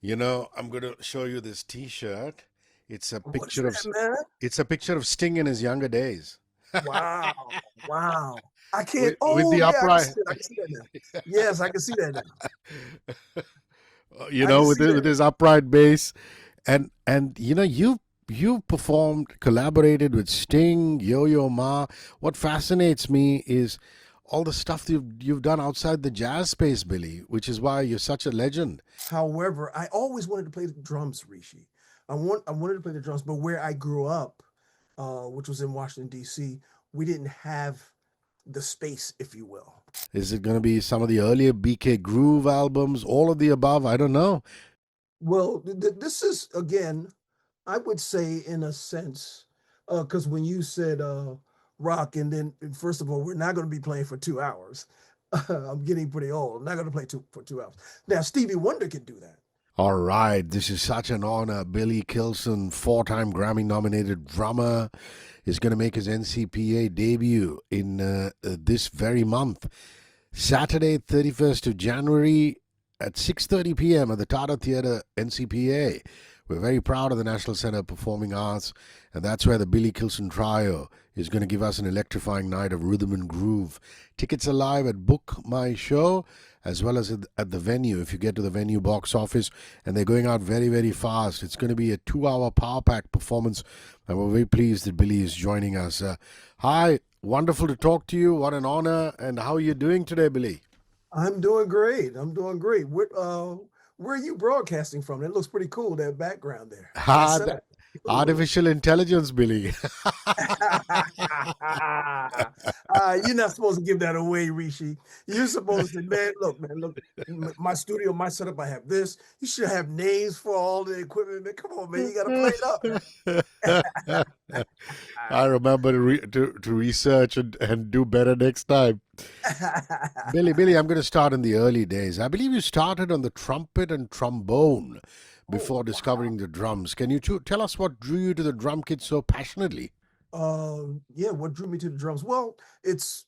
I'm going to show you this T-shirt. It's a What's picture of that, man? it's a picture of Sting in his younger days. Wow. Wow. I can't. With Oh, the yeah, I can upright, see it. I can see that now. Yes, I can see that now. you I know, can with see with that. his upright bass, and you performed, collaborated with Sting, Yo-Yo Ma. What fascinates me is all the stuff you've done outside the jazz space, Billy, which is why you're such a legend. However, I always wanted to play the drums, Rishi. I wanted to play the drums, but where I grew up, which was in Washington, D.C., we didn't have the space, if you will. Is it going to be some of the earlier BK Groove albums, all of the above? I don't know. Well, this is again, I would say in a sense, because when you said rock, and then first of all, we're not going to be playing for 2 hours. I'm getting pretty old. I'm not going to play for 2 hours. Now, Stevie Wonder can do that. All right, this is such an honor. Billy Kilson, four-time Grammy-nominated drummer, is going to make his NCPA debut in this very month, Saturday, 31st of January at 6:30 p.m. at the Tata Theatre, NCPA. We're very proud of the National Center of Performing Arts, and that's where the Billy Kilson Trio is going to give us an electrifying night of rhythm and groove. Tickets are live at Book My Show as well as at the venue if you get to the venue box office, and they're going out very, very fast. It's going to be a 2 hour power pack performance, and we're very pleased that Billy is joining us. Hi, wonderful to talk to you. What an honor. And how are you doing today, Billy? I'm doing great. I'm doing great. Where are you broadcasting from? It looks pretty cool, that background there. That Ah, setup. Cool. artificial intelligence, Billy. You're not supposed to give that away, Rishi. You're supposed to, man, look, my studio, my setup, I have this. You should have names for all the equipment, man. Come on, man. You got to play it up, man. I remember to research and do better next time. Billy, I'm going to start in the early days. I believe you started on the trumpet and trombone Oh, before wow. discovering the drums. Can you tell us what drew you to the drum kit so passionately? Yeah, what drew me to the drums? Well, it's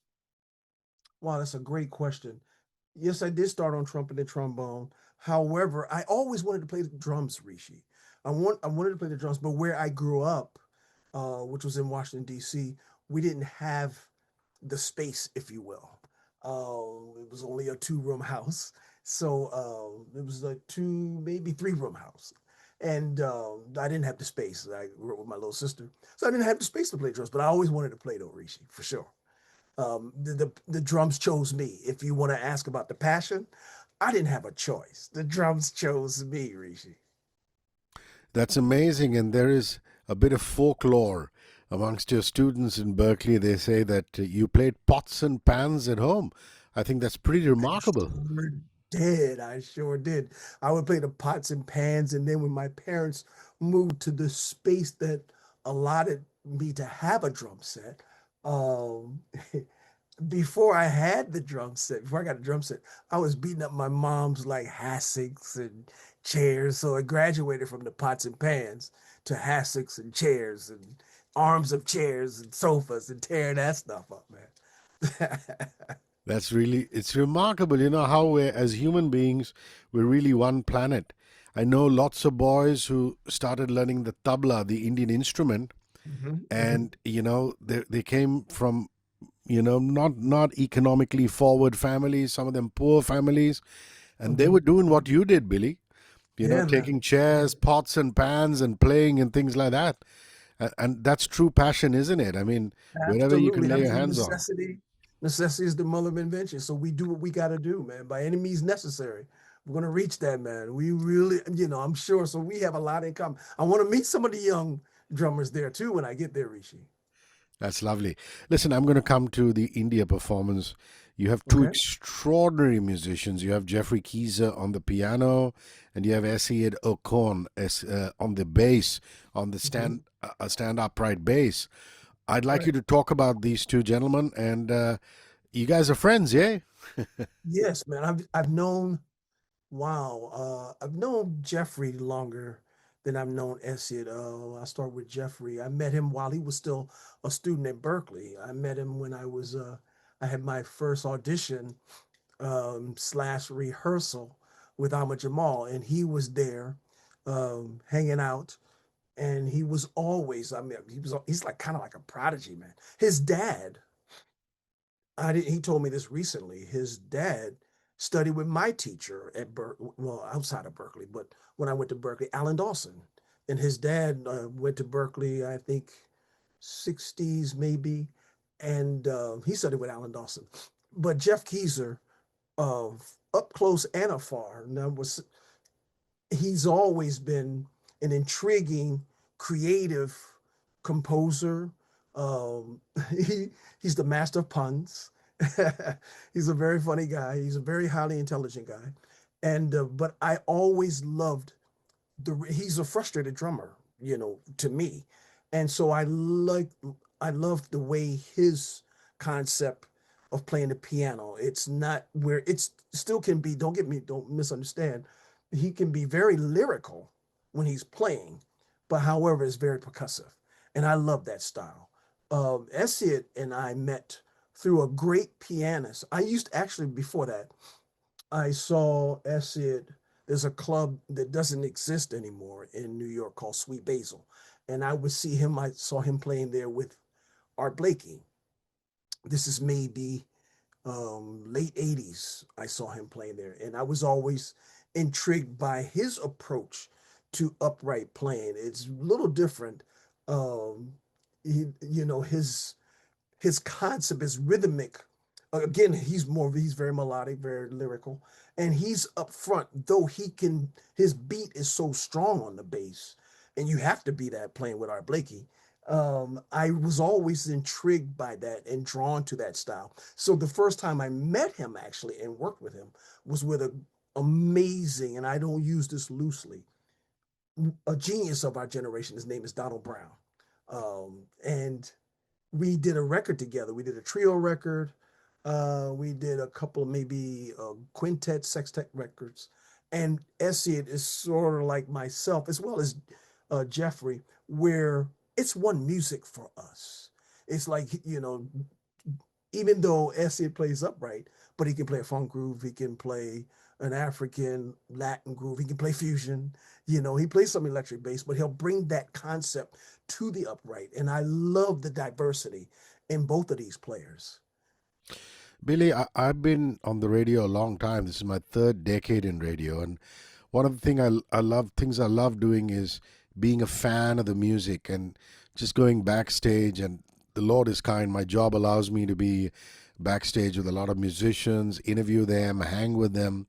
wow, that's a great question. Yes, I did start on trumpet and trombone. However, I always wanted to play the drums, Rishi. I wanted to play the drums, but where I grew up, which was in Washington, D.C., we didn't have the space, if you will. It was only a two-room house. So it was a two, maybe three-room house. And I didn't have the space. I grew up with my little sister. So I didn't have the space to play drums, but I always wanted to play though, Rishi, for sure. The drums chose me. If you want to ask about the passion, I didn't have a choice. The drums chose me, Rishi. That's amazing. And there is a bit of folklore amongst your students in Berkeley. They say that you played pots and pans at home. I think that's pretty I remarkable. sure did. I sure did. I would play the pots and pans, and then when my parents moved to the space that allotted me to have a drum set, um, before I had the drum set, before I got a drum set, I was beating up my mom's like hassocks and chairs. So I graduated from the pots and pans to hassocks and chairs and arms of chairs and sofas and tearing that stuff up, man. It's remarkable, how we're, as human beings, we're really one planet. I know lots of boys who started learning the tabla, the Indian instrument, Mhm, mhm. and, they came from, not economically forward families, some of them poor families, and they were Mhm. doing what you did, Billy, Yeah, man. taking chairs, pots and pans and playing and things like that. And that's true passion, isn't it? I mean, wherever you can Absolutely. lay I your mean, hands on. necessity is the mother of invention. So we do what we got to do, man, by any means necessary. We're going to reach that, man. We really, I'm sure. So we have a lot in common. I want to meet some of the young drummers there too when I get there, Rishi. That's lovely. Listen, I'm going to come to the India performance. You have two Okay. extraordinary musicians. You have Jeffrey Keezer on the piano, and you have Essayed Okon on the bass, on the Mhm. stand upright bass. I'd like you Right. to talk about these two gentlemen, and you guys are friends, yeah? Yes, man. I've known, wow. I've known Jeffrey longer than I've known Essid. I start with Jeffrey. I met him while he was still a student at Berkeley. I met him when I had my first audition slash rehearsal with Ahmad Jamal, and he was there hanging out. And he was always, I mean, he's like kind of like a prodigy, man. His dad, he told me this recently. His dad studied with my teacher at well, outside of Berkeley, but when I went to Berkeley, Alan Dawson. And his dad went to Berkeley, I think 60s maybe, and he studied with Alan Dawson. But Jeff Keezer, uh, up close and afar, now was he's always been an intriguing, creative composer. Um, he he's the master of puns. He's a very funny guy. He's a very highly intelligent guy, and but I always loved he's a frustrated drummer, to me. And so I love the way his concept of playing the piano. It's not where it's still can be, don't misunderstand. He can be very lyrical when he's playing, but however, it's very percussive. And I love that style. Esiet and I met through a great pianist. I used to actually before that, I saw Acid. There's a club that doesn't exist anymore in New York called Sweet Basil. And I would see him, I saw him playing there with Art Blakey. This is maybe late 80s. I saw him playing there. And I was always intrigued by his approach to upright playing. It's a little different. Um, his concept is rhythmic. Again, he's very melodic, very lyrical, and he's up front. Though his beat is so strong on the bass, and you have to be that playing with Art Blakey. I was always intrigued by that and drawn to that style. So the first time I met him actually and worked with him was with a amazing, and I don't use this loosely, a genius of our generation. His name is Donald Brown, and we did a record together. We did a trio record. We did a couple of maybe quintet, sextet records. And Essien is sort of like myself, as well as Jeffrey, where it's one music for us. It's like, even though Essien plays upright, but he can play a funk groove, he can play an African Latin groove, he can play fusion. He plays some electric bass, but he'll bring that concept to the upright. And I love the diversity in both of these players. Billy, I've been on the radio a long time. This is my third decade in radio, and one of the things I love doing is being a fan of the music and just going backstage. And the Lord is kind. My job allows me to be backstage with a lot of musicians, interview them, hang with them.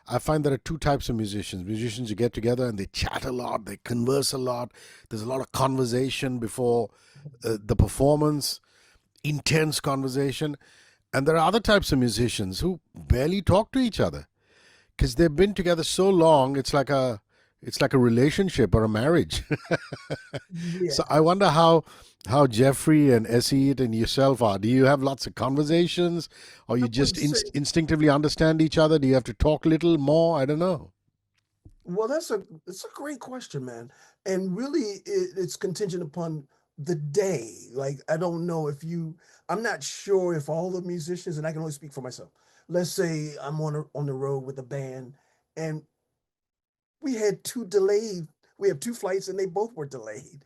I find there are two types of musicians. Musicians who get together and they chat a lot, they converse a lot. There's a lot of conversation before the performance, intense conversation. And there are other types of musicians who barely talk to each other because they've been together so long. It's like a relationship or a marriage. Yeah. So I wonder how Jeffrey and Essie and yourself are. Do you have lots of conversations, or I you would just say, instinctively understand each other? Do you have to talk a little more? I don't know. well, it's a great question, man. And really it's contingent upon the day. Like I don't know if I'm not sure if all the musicians, and I can only speak for myself. Let's say I'm on the road with a band and we had two delayed, we have two flights and they both were delayed.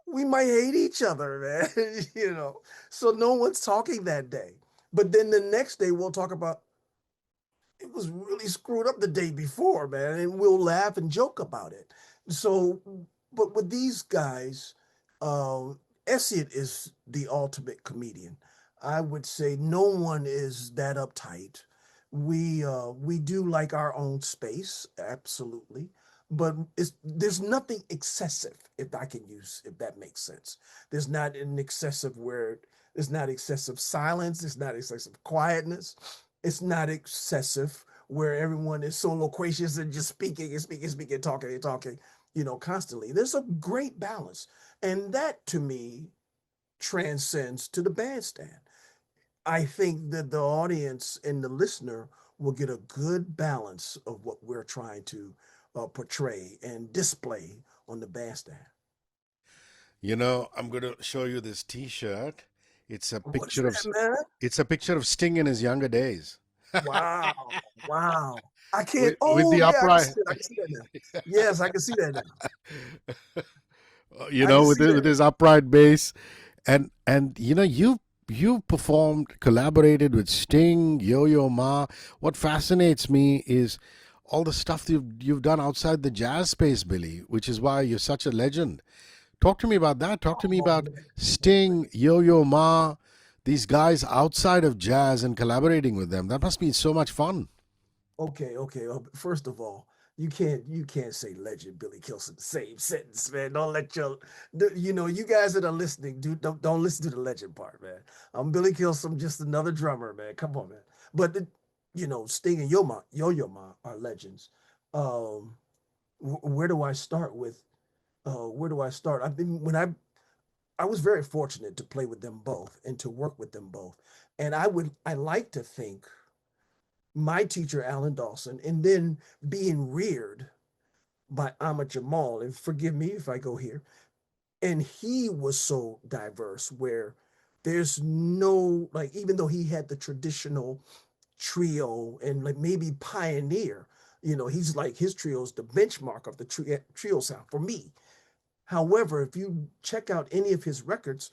We might hate each other, man. So no one's talking that day. But then the next day we'll talk about it was really screwed up the day before, man, and we'll laugh and joke about it. So, but with these guys, Essien is the ultimate comedian. I would say no one is that uptight. We do like our own space, absolutely, but there's nothing excessive, if that makes sense. There's not an excessive word. There's not excessive silence. There's not excessive quietness. It's not excessive where everyone is so loquacious and just speaking and speaking, speaking, talking and talking, constantly. There's a great balance. And that to me transcends to the bandstand. I think that the audience and the listener will get a good balance of what we're trying to portray and display on the bandstand. I'm going to show you this T-shirt. It's a What's picture of that, man? it's a picture of Sting in his younger days. Wow. Wow. I can't. with Oh the yeah, I can upright, see it. I can see that now. Yes, I can see that now. you I can know, see with that. his upright bass, and you know, you performed, collaborated with Sting, Yo-Yo Ma. What fascinates me is all the stuff you've done outside the jazz space, Billy, which is why you're such a legend. Talk to me about that. Talk to me Oh about man. Sting, Yo-Yo Ma, these guys outside of jazz and collaborating with them. That must be so much fun. Okay, okay. First of all, you can't say legend Billy Kilson the same sentence, man. Don't let you guys that are listening, don't listen to the legend part, man. I'm Billy Kilson, just another drummer, man. Come on, man. But Sting and Yo Yo Ma are legends. Um, where do I start with? Where do I start? I've been when I was very fortunate to play with them both and to work with them both, and I like to think my teacher, Alan Dawson, and then being reared by Ahmad Jamal, and forgive me if I go here, and he was so diverse where there's no, like, even though he had the traditional trio and like maybe pioneer, he's like his trio is the benchmark of the trio sound for me. However, if you check out any of his records,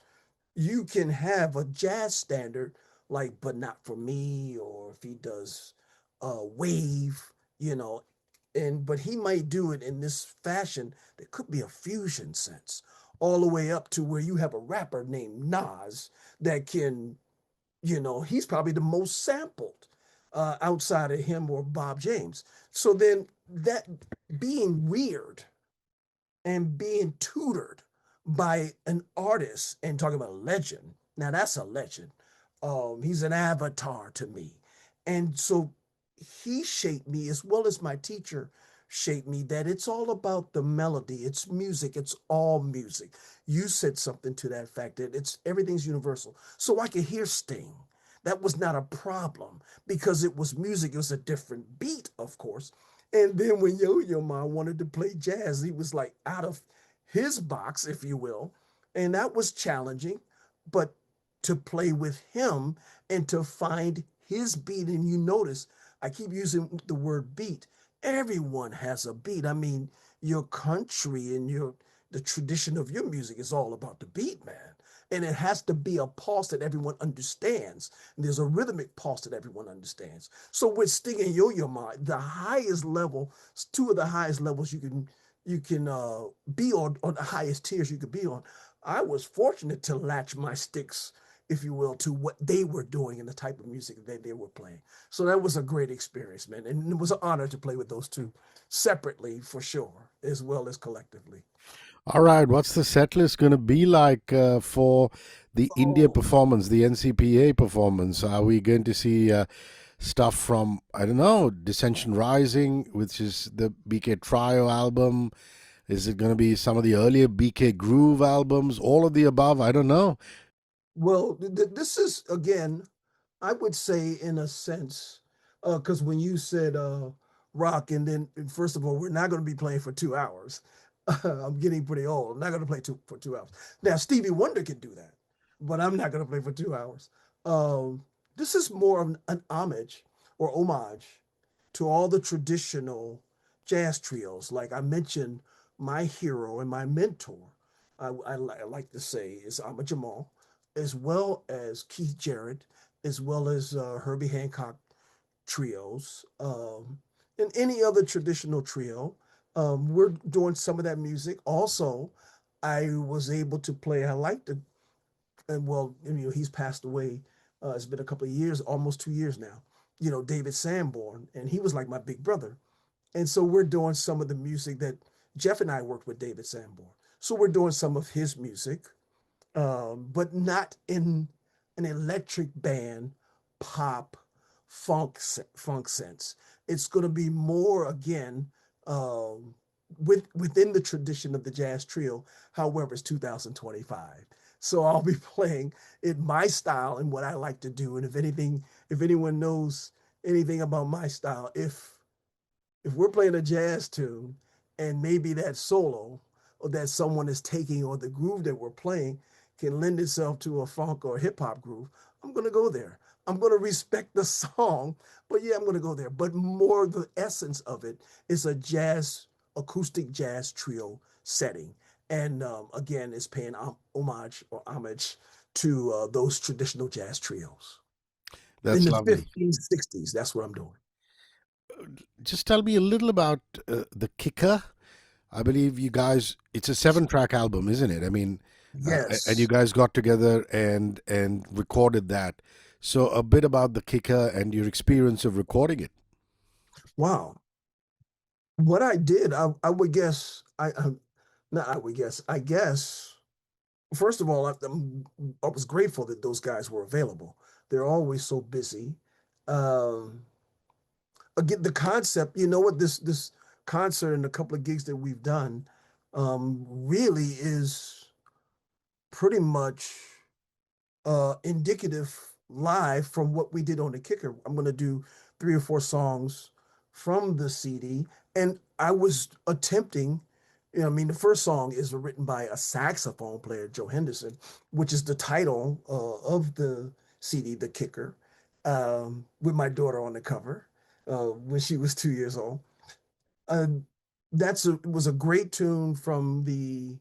you can have a jazz standard like but not for me, or if he does wave, you know but he might do it in this fashion that could be a fusion sense, all the way up to where you have a rapper named Nas that can, he's probably the most sampled outside of him or Bob James. So then that being weird and being tutored by an artist and talking about a legend. Now that's a legend. He's an avatar to me. And so he shaped me as well as my teacher shaped me, that it's all about the melody. It's music. It's all music. You said something to that fact that it's everything's universal. So I could hear Sting. That was not a problem because it was music. It was a different beat, of course. And then when Yo-Yo Ma wanted to play jazz, he was like out of his box, if you will. And that was challenging. But to play with him and to find his beat, and you notice I keep using the word beat. Everyone has a beat. I mean, your country and the tradition of your music is all about the beat, man. And it has to be a pulse that everyone understands. And there's a rhythmic pulse that everyone understands. So with Sting and Yo-Yo Ma, the highest level, two of the highest levels you can be on, or the highest tiers you could be on. I was fortunate to latch my sticks, if you will, to what they were doing and the type of music that they were playing. So that was a great experience, man. And it was an honor to play with those two separately for sure, as well as collectively. All right, what's the set list going to be like for the India Oh, performance, the NCPA performance? Are we going to see stuff from, I don't know, Dissension Rising, which is the BK Trio album? Is it going to be some of the earlier BK Groove albums? All of the above? I don't know. well, this is again, I would say in a sense, because when you said rock, and then first of all, we're not going to be playing for 2 hours. I'm getting pretty old. I'm not going to play for 2 hours. Now Stevie Wonder can do that, but I'm not going to play for 2 hours. Um, this is more of an homage or homage to all the traditional jazz trios. Like I mentioned, my hero and my mentor, I like to say, is Ahmad Jamal, as well as Keith Jarrett, as well as Herbie Hancock trios, and any other traditional trio. We're doing some of that music. Also, I was able to play. I like to, and well, he's passed away. It's been a couple of years, almost 2 years now. David Sanborn, and he was like my big brother. And so we're doing some of the music that Jeff and I worked with David Sanborn. So we're doing some of his music, but not in an electric band, pop, funk sense. It's going to be more again within the tradition of the jazz trio. However, it's 2025, so I'll be playing in my style and what I like to do. And if anyone knows anything about my style, if we're playing a jazz tune and maybe that solo or that someone is taking or the groove that we're playing can lend itself to a funk or hip hop groove, I'm going to go there. I'm going to respect the song, but yeah, I'm going to go there. But more the essence of it is a jazz, acoustic jazz trio setting. And again, it's paying homage or homage to those traditional jazz trios in That's the lovely. 50s, 60s. That's what I'm doing. Just tell me a little about the kicker. I believe you guys. It's a seven-track album, isn't it? I mean, and you Yes. guys got together and recorded that. So a bit about the kicker and your experience of recording it. Wow. What I did, I would guess, not I would guess, I guess, first of all, I was grateful that those guys were available. They're always so busy. Um, Again, the concept, you know what, this concert and a couple of gigs that we've done really is pretty much indicative live from what we did on the kicker. I'm going to do 3 or 4 songs from the CD, and I was attempting. I mean, the first song is written by a saxophone player, Joe Henderson, which is the title of the CD, The Kicker, with my daughter on the cover when she was 2 years old. Uh, it was a great tune from the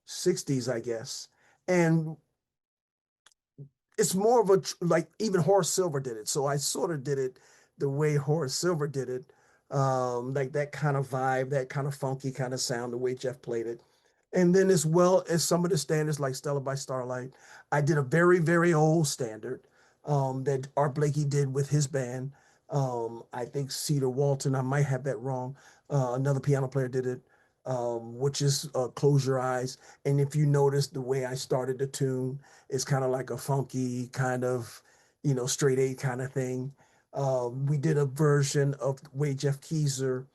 60s, I guess. And it's more of a like even Horace Silver did it. So I sort of did it the way Horace Silver did it, like that kind of vibe, that kind of funky kind of sound, the way Jeff played it. And then as well as some of the standards like Stella by Starlight, I did a very, very old standard that Art Blakey did with his band. I think Cedar Walton, I might have that wrong. Another piano player did it, which is Close Your Eyes. And if you notice the way I started the tune, it's kind of like a funky kind of, straight eight kind of thing. We did a version of the way Jeff Keezer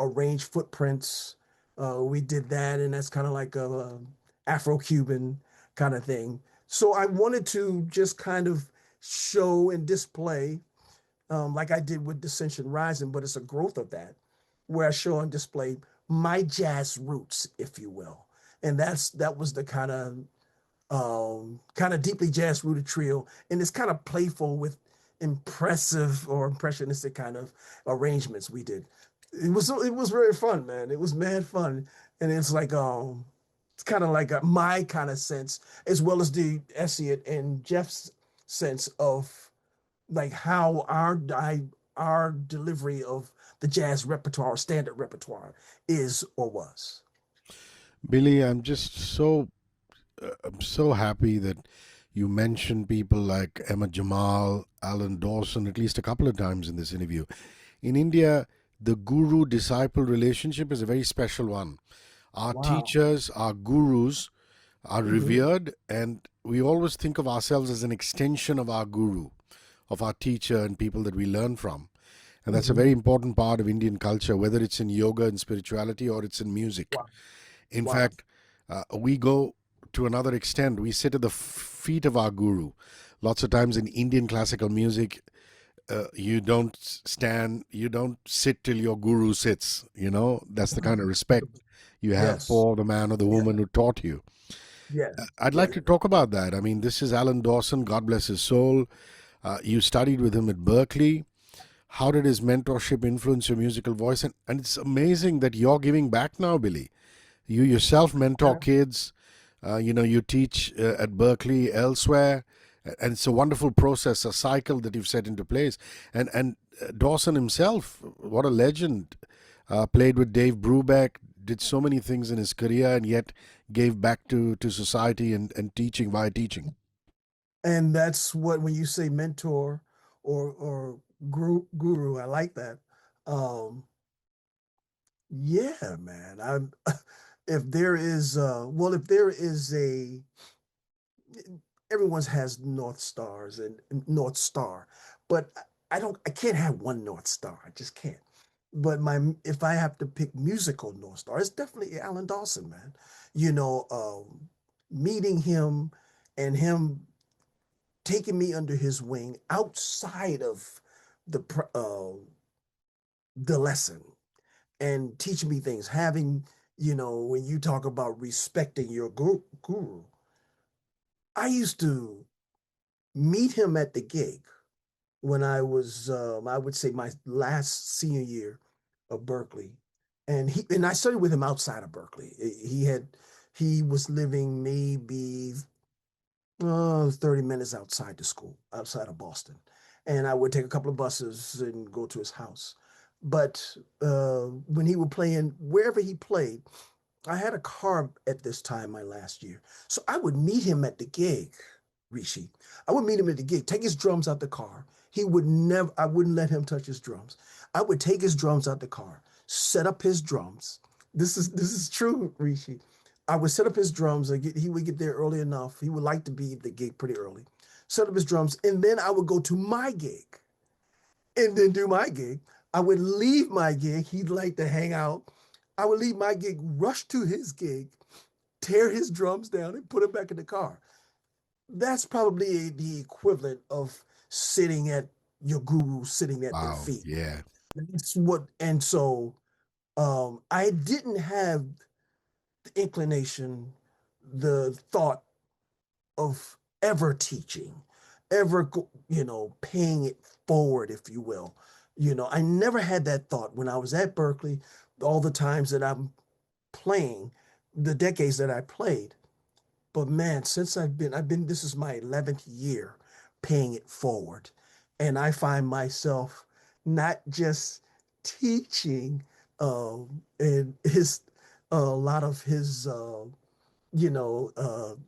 arranged footprints. We did that, and that's kind of like a Afro-Cuban kind of thing. So I wanted to just kind of show and display, like I did with Dissension Rising, but it's a growth of that, where I show and display my jazz roots, if you will. And that was the kind of deeply jazz rooted trio, and it's kind of playful with impressive or impressionistic kind of arrangements we did. It was very fun, man. It was mad fun, and it's kind of like my kind of sense, as well as the Elliot and Jeff's sense of like how our delivery of the jazz repertoire, standard repertoire, is or was. Billy, I'm so happy that you mentioned people like Emma Jamal, Alan Dawson, at least a couple of times in this interview. In India, the guru disciple relationship is a very special one. Our Wow. teachers, our gurus, are Hmm. revered, and we always think of ourselves as an extension of our guru, of our teacher, and people that we learn from. And that's a Hmm. very important part of Indian culture, whether it's in yoga and spirituality or it's in music. Wow. In Wow. fact, we go to another extent. We sit at the feet of our guru. Lots of times in Indian classical music, you don't stand, you don't sit till your guru sits. That's the kind of respect you have Yes. for the man or the Yeah. woman who taught you. Yes. I'd like Yes. to talk about that. I mean, this is Alan Dawson, God bless his soul. You studied with him at Berkeley. How did his mentorship influence your musical voice? And it's amazing that you're giving back now, Billy. You yourself mentor Yeah. kids. You teach at Berkeley, elsewhere, and it's a wonderful process, a cycle that you've set into place. And Dawson himself, what a legend, played with Dave Brubeck, did so many things in his career, and yet gave back to society and teaching via teaching. And that's what when you say mentor or guru, I like that. Um, yeah, man. I'm if there is if there is a everyone's has North Stars and North Star, but I can't have one North Star. I just can't. But my if I have to pick musical North Star, it's definitely Alan Dawson, man. You know, meeting him and him taking me under his wing outside of the the lesson and teaching me things. Having, when you talk about respecting your guru, I used to. meet him at the gig when I was, I would say, my last senior year of Berkeley, and I studied with him outside of Berkeley. He was living maybe 30 minutes outside the school, outside of Boston. And I would take a couple of buses and go to his house. But when he would play in wherever he played, I had a car at this time, my last year. So I would meet him at the gig, Hrishi. I would meet him at the gig, take his drums out the car. He would never, I wouldn't let him touch his drums. I would take his drums out the car, set up his drums. This is true, Hrishi. I would set up his drums. He would get there early enough. He would like to be at the gig pretty early. Set up his drums, and then I would go to my gig and then do my gig. I would leave my gig. He'd like to hang out. I would leave my gig, rush to his gig, tear his drums down, and put them back in the car. That's probably the equivalent of sitting at your guru, sitting at their Wow. feet. Yeah. That's what, and so I didn't have the inclination, the thought of ever teaching, ever, paying it forward, if you will. I never had that thought when I was at Berkeley, all the times that I'm playing, the decades that I played. But man, since this is my 11th year paying it forward. And I find myself not just teaching and a lot of his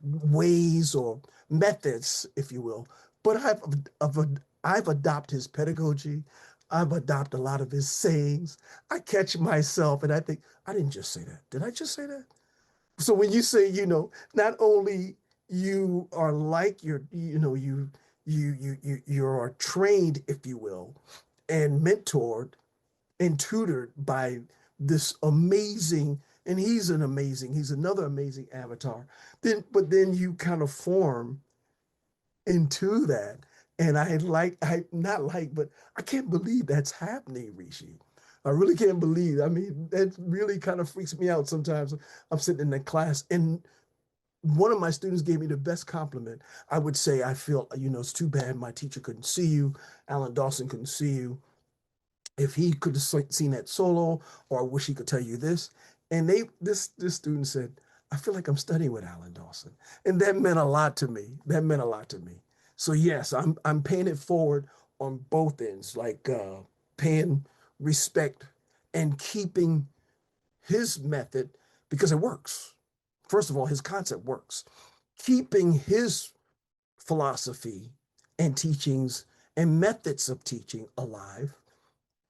ways or methods, if you will. But I've adopted his pedagogy. I've adopted a lot of his sayings. I catch myself and I think, I didn't just say that. Did I just say that? So when you say, not only you are like you are trained, if you will, and mentored and tutored by this amazing, and he's another amazing avatar. But then you kind of form into that. And I not like, but I can't believe that's happening, Rishi. I really can't believe. I mean, that really kind of freaks me out sometimes. I'm sitting in that class and one of my students gave me the best compliment. I would say, I feel, it's too bad my teacher couldn't see you. Alan Dawson couldn't see you. If he could have seen that solo, or I wish he could tell you this. And this student said, I feel like I'm studying with Alan Dawson. And that meant a lot to me. That meant a lot to me. So yes, I'm paying it forward on both ends, like paying respect and keeping his method because it works. First of all, his concept works. Keeping his philosophy and teachings and methods of teaching alive,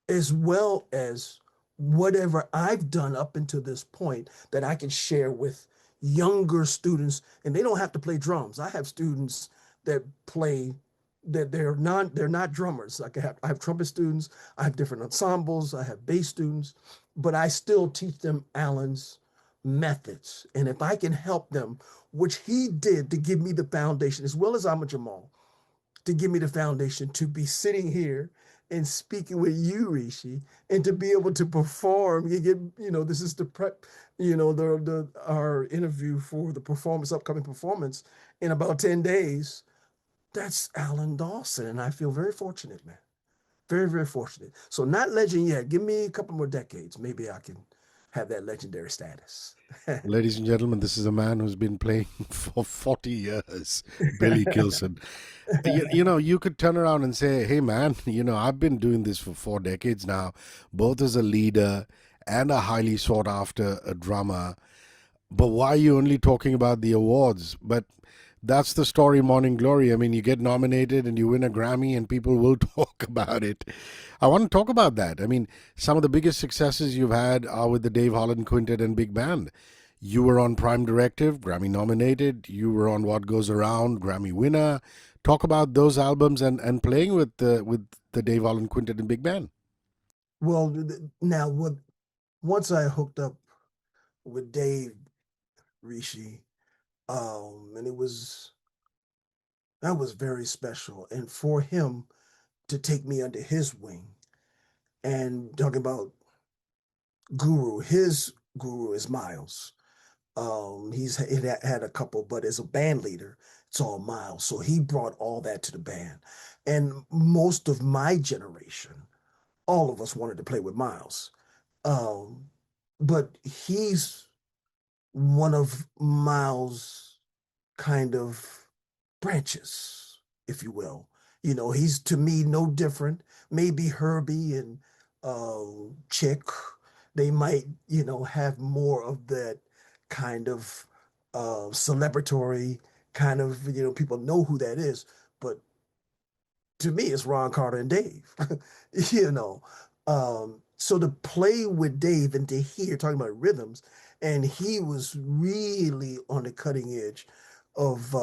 as well as whatever I've done up until this point that I can share with younger students. And they don't have to play drums. I have students that play that they're not drummers. Like I have trumpet students, I have different ensembles, I have bass students, but I still teach them Alan's methods. And if I can help them, which he did to give me the foundation, as well as Ahmad Jamal, to give me the foundation to be sitting here and speaking with you, Rishi, and to be able to perform. This is the prep, the our interview for the upcoming performance in about 10 days. That's Alan Dawson, and I feel very fortunate, man. Very, very fortunate. So not legend yet. Give me a couple more decades. Maybe I can have that legendary status. Ladies and gentlemen, this is a man who's been playing for 40 years, Billy Kilson. You could turn around and say, hey, man, I've been doing this for 4 decades now, both as a leader and a highly sought after a drummer. But why are you only talking about the awards? But that's the story, Morning Glory. I mean, you get nominated and you win a Grammy, and people will talk about it. I want to talk about that. I mean, some of the biggest successes you've had are with the Dave Holland Quintet and Big Band. You were on Prime Directive, Grammy nominated. You were on What Goes Around, Grammy winner. Talk about those albums and playing with the Dave Holland Quintet and Big Band. Well, now once I hooked up with Dave Rishi, and that was very special. And for him to take me under his wing and talking about guru, his guru is Miles. Had a couple, but as a band leader, it's all Miles. So he brought all that to the band. And most of my generation, all of us wanted to play with Miles. Um, but he's one of Miles' kind of branches, if you will. He's to me no different. Maybe Herbie and Chick, they might, have more of that kind of celebratory kind of, people know who that is. But to me, it's Ron Carter and Dave, you know. So to play with Dave and to hear talking about rhythms, and he was really on the cutting edge of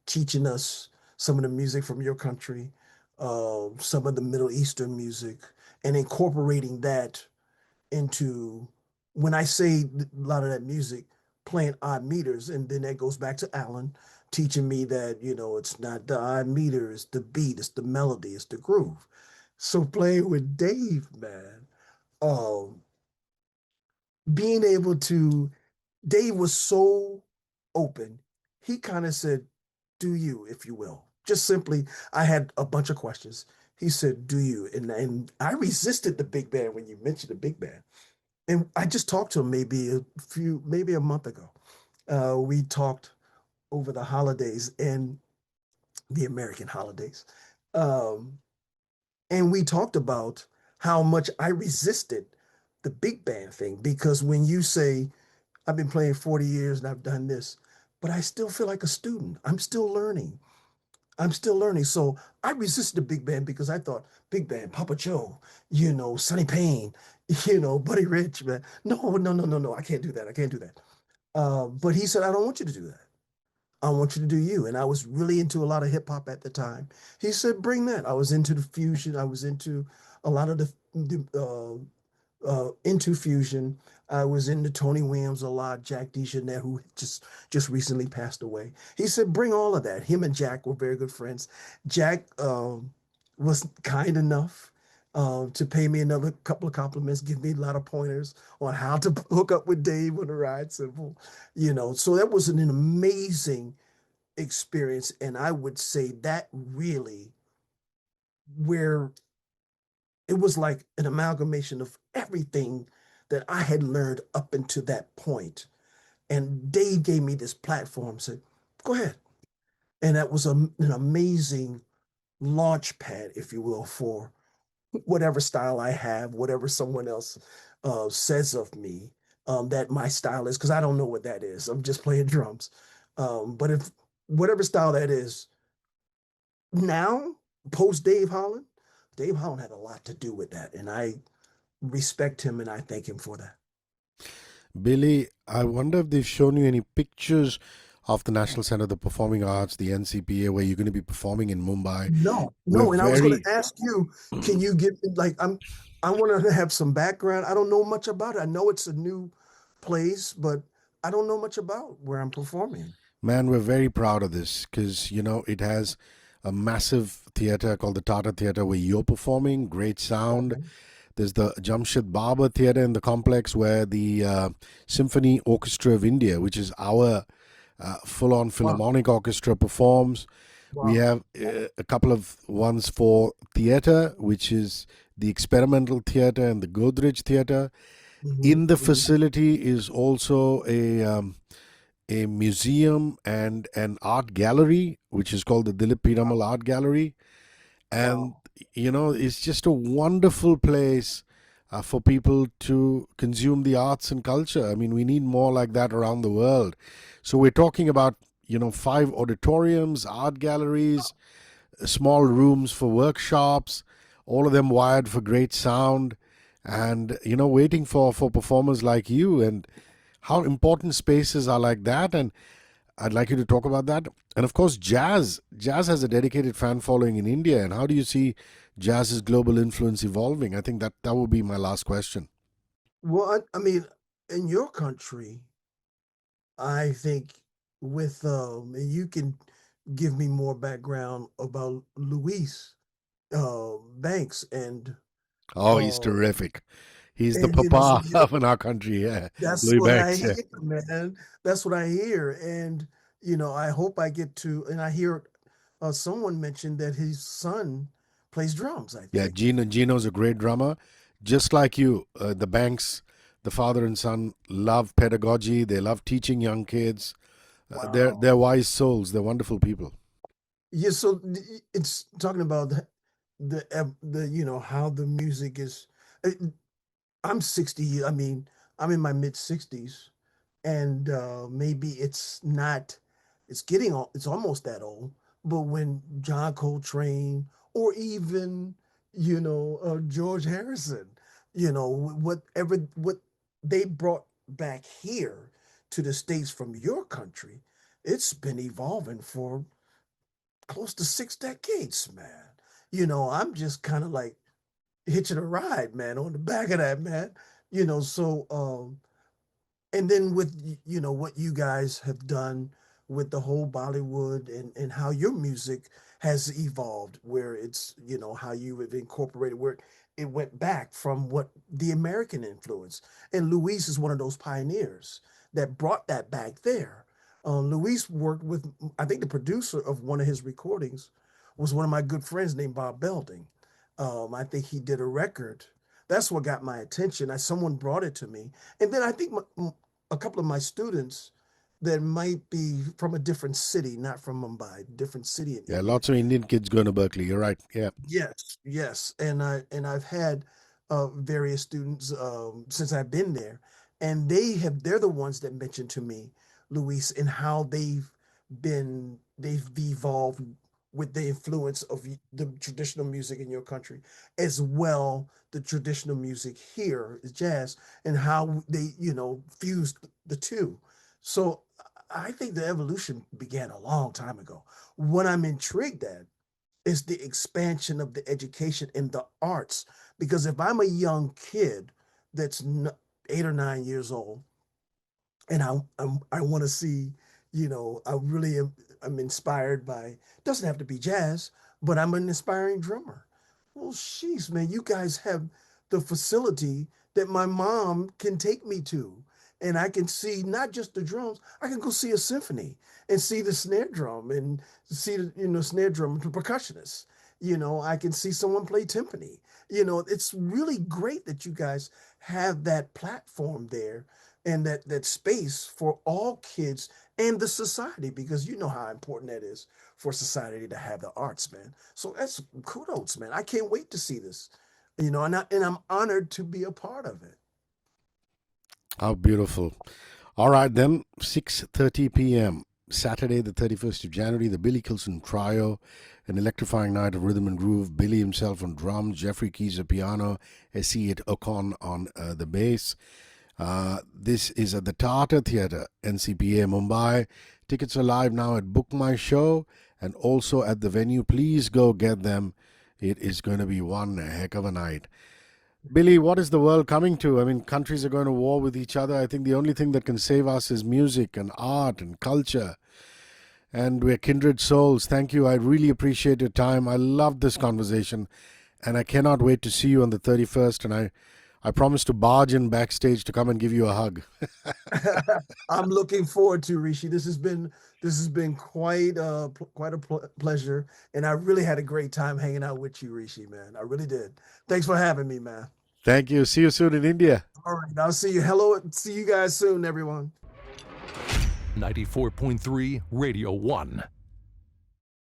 teaching us some of the music from your country, some of the Middle Eastern music, and incorporating that into when I say a lot of that music, playing odd meters, and then that goes back to Alan teaching me that, it's not the odd meter, it's the beat, it's the melody, it's the groove. So playing with Dave, man, um, being able to, Dave was so open. He kind of said, do you, if you will. Just simply, I had a bunch of questions. He said, do you? And I resisted the big band when you mentioned the big band. And I just talked to him maybe a month ago. We talked over the holidays and the American holidays. Um, and we talked about how much I resisted the big band thing because when you say, I've been playing 40 years and I've done this, but I still feel like a student. I'm still learning. I'm still learning. So I resisted the big band because I thought big band, Papa Joe, Sonny Payne, Buddy Rich, man. No, no, no, no, no. I can't do that. I can't do that. But he said, I don't want you to do that. I want you to do you. And I was really into a lot of hip hop at the time. He said, bring that. I was into the fusion. I was into a lot of into fusion. I was into Tony Williams a lot, Jack DeJohnette, who just recently passed away. He said, bring all of that. Him and Jack were very good friends. Jack was kind enough to pay me another couple of compliments, give me a lot of pointers on how to hook up with Dave on the ride simple, So that was an amazing experience. And I would say that really where it was like an amalgamation of everything that I had learned up until that point. And Dave gave me this platform, said, go ahead. And that was an amazing launch pad, if you will, for whatever style I have, whatever someone else says of me that my style is, because I don't know what that is. I'm just playing drums. But if whatever style that is, now, post Dave Holland had a lot to do with that. And I respect him and I thank him for that. Billy, I wonder if they've shown you any pictures of the National Center of the Performing Arts, the NCPA, where you're going to be performing in Mumbai. No, We're no. And I was going very to ask you, can you give me I want to have some background. I don't know much about it. I know it's a new place, but I don't know much about where I'm performing. Man, we're very proud of this because, it has a massive theater called the Tata Theater where you're performing, great sound. Okay. There's the Jamshed Barber Theater in the complex where the Symphony Orchestra of India, which is our full on Wow. philharmonic orchestra, performs. We Wow. have a couple of ones for theater, which is the Experimental Theater and the Godrej Theater. In the Hmm. facility is also a museum and an art gallery, which is called the Dilip Wow. Piramal Art Gallery. And, Wow. it's just a wonderful place for people to consume the arts and culture. I mean, we need more like that around the world. So we're talking about, 5 auditoriums, art galleries, small rooms for workshops, all of them wired for great sound, and, waiting for performers like you. And how important spaces are like that. And I'd like you to talk about that. And of course, jazz. Jazz has a dedicated fan following in India. And how do you see jazz's global influence evolving? I think that would be my last question. Well, I mean, in your country, I think and you can give me more background about Luis Banks and Oh, he's uh, terrific. He's the And so papa of in our country. Yeah, that's Louis what I Banks. Yeah, hear, man. That's what I hear. And, I hope I get to, and I hear someone mentioned that his son plays drums, I yeah. think. Gino's a great drummer, just like you. The Banks, the father and son, love pedagogy. They love teaching young kids. They're Wow. wise souls. They're wonderful people. Yeah, so it's talking about how the music is. uh, I'm 60. I mean, I'm in my mid 60s, and maybe it's almost that old. But when John Coltrane or even George Harrison, what they brought back here to the States from your country, it's been evolving for close to 6 decades, man. I'm just kind of like hitching a ride, man, on the back of that, man. So and then with what you guys have done with the whole Bollywood and how your music has evolved, where it's how you have incorporated where it went back from what the American influence. And Luis is one of those pioneers that brought that back there. Luis worked with, I think the producer of one of his recordings was one of my good friends named Bob Belding. I think he did a record. That's what got my attention. Someone brought it to me, and then I think a couple of my students that might be from a different city, not from Mumbai, different city in Yeah, India. lots of Indian kids going to Berkeley. You're right. Yeah. Yes, yes, and I've had various students since I've been there, and they're the ones that mentioned to me, Luis, and how they've evolved with the influence of the traditional music in your country, as well the traditional music here is jazz, and how they fused the two. So I think the evolution began a long time ago. What I'm intrigued at is the expansion of the education in the arts. Because if I'm a young kid that's 8 or 9 years old, and I want to see, I really I'm inspired by. Doesn't have to be jazz, but I'm an inspiring drummer. Well, sheesh, man, you guys have the facility that my mom can take me to, and I can see not just the drums. I can go see a symphony and see the snare drum and see the snare drum the percussionists. I can see someone play timpani. It's really great that you guys have that platform there and that space for all kids and the society, because you know how important that is for society to have the arts, man. So that's kudos, man. I can't wait to see this, and I'm honored to be a part of it. How beautiful. All right, then, 6:30 p.m. Saturday, the 31st of January, the Billy Kilson Trio, an electrifying night of rhythm and groove. Billy himself on drums, Jeffrey Keys on piano, S.E. Ocon on the bass. This is at the Tata Theatre, NCPA, Mumbai. Tickets are live now at Book My Show and also at the venue. Please go get them. It is going to be one heck of a night. Billy, what is the world coming to? I mean, countries are going to war with each other. I think the only thing that can save us is music and art and culture. And we're kindred souls. Thank you. I really appreciate your time. I love this conversation. And I cannot wait to see you on the 31st. And I promise to barge in backstage to come and give you a hug. I'm looking forward to Rishi. This has been quite a pleasure, and I really had a great time hanging out with you, Rishi, man. I really did. Thanks for having me, man. Thank you. See you soon in India. All right, I'll see you. Hello, see you guys soon, everyone. 94.3 Radio 1.